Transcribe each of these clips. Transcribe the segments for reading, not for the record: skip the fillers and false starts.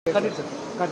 Cut it, sir. Cut.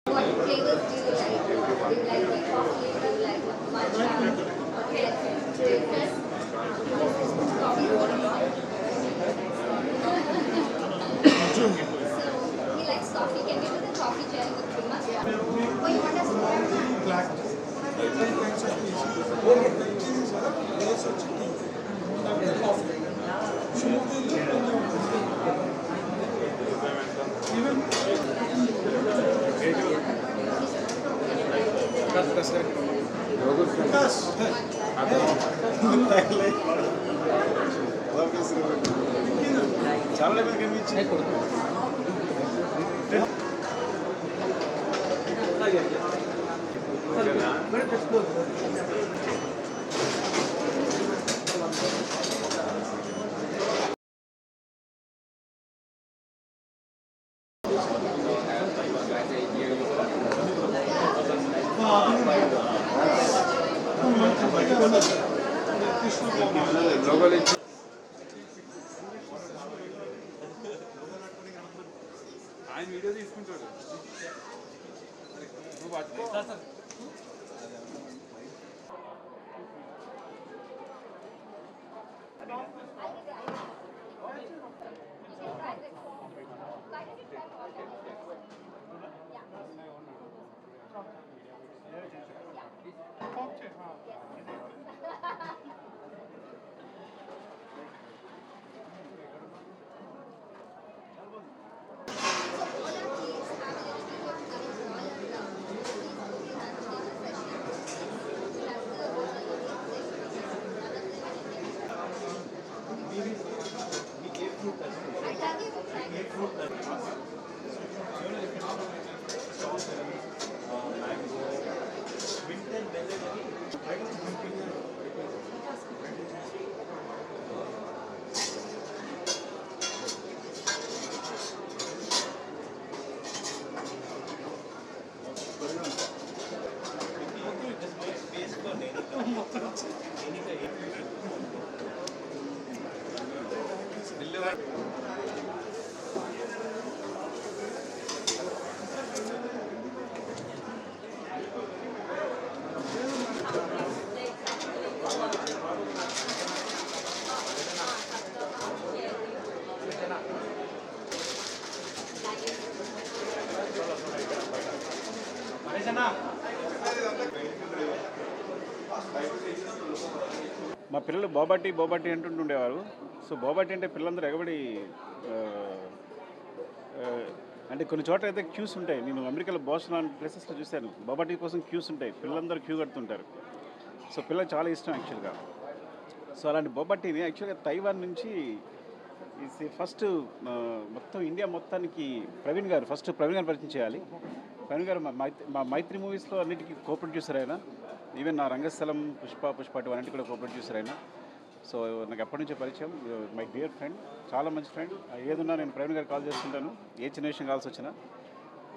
What flavors do you like? Do you like what flavor? Do you like matcha? Okay, breakfast. Coffee. So he likes coffee. Can you do the coffee cherry with cream? Oh, you want us to have black? చాలా మంది కనిపించాయి కొడుకు ఆయన video తీసుకుంటాడు నువ్వు మా పిల్లలు బోబాటి అంటుండేవారు. So బోబాటి అంటే పిల్లలందరూ ఎగబడి అంటే కొన్ని చోట్ల అయితే క్యూస్ ఉంటాయి. నేను అమెరికాలో బోస్టన్ లాంటి ప్లేసెస్లో చూశాను. బోబాటి కోసం క్యూస్ ఉంటాయి, పిల్లలందరూ క్యూ కడుతుంటారు. సో పిల్లలకు చాలా ఇష్టం యాక్చువల్గా. సో అలాంటి బోబాటిని యాక్చువల్గా తైవాన్ నుంచి ఫస్ట్ మొత్తం ఇండియా మొత్తానికి ప్రవీణ్ గారు పరిచయం చేయాలి. ప్రవీణ్ గారు మా మైత్రి మూవీస్లో అన్నిటికీ కో ప్రొడ్యూసర్ అయినా, ఈవెన్ నా రంగస్థలం, పుష్ప 2 అన్నిటి కూడా కో ప్రొడ్యూసర్ అయినా. సో నాకు ఎప్పటి నుంచో పరిచయం, మై డియర్ ఫ్రెండ్, చాలా మంచి ఫ్రెండ్. ఏదున్నా నేను ప్రవీణ్ గారు కాల్ చేస్తుంటాను, ఏ చిన్న విషయం కావాల్సి వచ్చినా.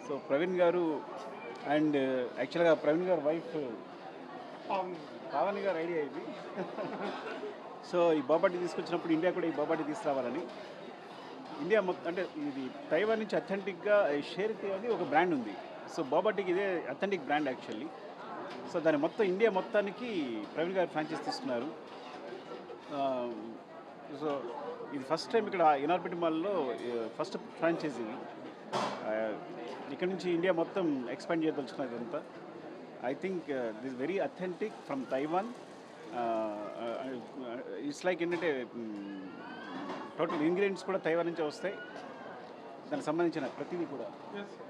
సో ప్రవీణ్ గారు అండ్ యాక్చువల్గా ప్రవీణ్ గారు వైఫ్ పావని గారు ఐడియా ఇది. సో ఈ బొబాటి తీసుకొచ్చినప్పుడు ఇండియా కూడా ఈ బొబాటి తీసుకురావాలని. ఇండియా మొత్తం అంటే ఇది తైవాన్ నుంచి అథెంటిక్గా షేర్టీ అని ఒక బ్రాండ్ ఉంది. సో బొబాటికి ఇదే అథెంటిక్ బ్రాండ్ యాక్చువల్లీ. సో దాని మొత్తం ఇండియా మొత్తానికి ప్రవీణ్ గారు ఫ్రాంచైజ్ తీసుకున్నారు. సో ఇది ఫస్ట్ టైం ఇక్కడ ఇనార్బిట్ మాల్లో ఫస్ట్ ఫ్రాంచైజీ. ఇక్కడ నుంచి ఇండియా మొత్తం ఎక్స్పాండ్ చేయదలుచుకున్నది ఇదంతా. I think this very authentic from Taiwan. It's like ఏంటంటే టోటల్ ఇంగ్రీడియంట్స్ కూడా తైవాన్ నుంచే వస్తాయి. దానికి సంబంధించిన ప్రతిదీ కూడా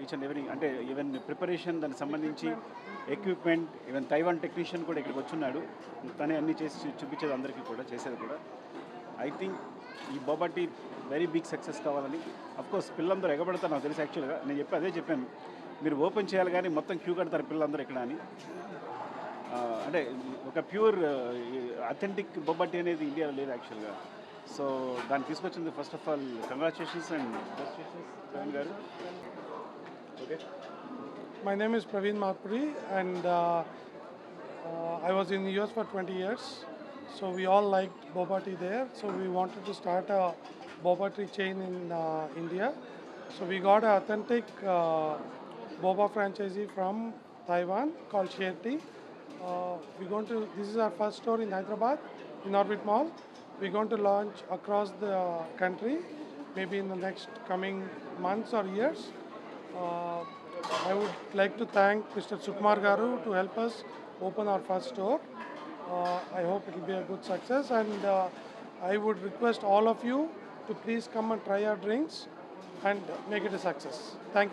ఈచ్ అండ్ ఎవరీ అంటే ఈవెన్ ప్రిపరేషన్ దానికి సంబంధించి ఎక్విప్మెంట్ ఈవెన్ తైవాన్ టెక్నీషియన్ కూడా ఇక్కడికి వచ్చున్నాడు. తనే అన్నీ చేసి చూపించేది అందరికీ కూడా చేసేది కూడా. ఐ థింక్ ఈ బొబాటి వెరీ బిగ్ సక్సెస్ కావాలని. అఫ్కోర్స్ పిల్లలందరూ ఎగబడతారు నాకు తెలిసి. యాక్చువల్గా నేను అదే చెప్పాను, మీరు ఓపెన్ చేయాలి కానీ మొత్తం క్యూ కడతారు పిల్లలందరూ ఇక్కడ అని. అంటే ఒక ప్యూర్ అథెంటిక్ బొబాటి అనేది ఇండియాలో లేదు యాక్చువల్గా. సో దాన్ని తీసుకొచ్చింది first of all congratulations and best wishes Praveen గారు. Okay. My name is Praveen Marpuri, and I was in the US for 20 years. So we all liked boba tea there. So we wanted to start a boba tea chain in India. So we got an authentic boba franchisee from Taiwan called Share Tea. This is our first store in Hyderabad, in Orbit Mall. We're going to launch across the country, maybe in the next coming months or years. I would like to thank Mr. Sukumar Garu to help us open our first store. I hope it will be a good success, and I would request all of you to please come and try our drinks and make it a success. Thank you.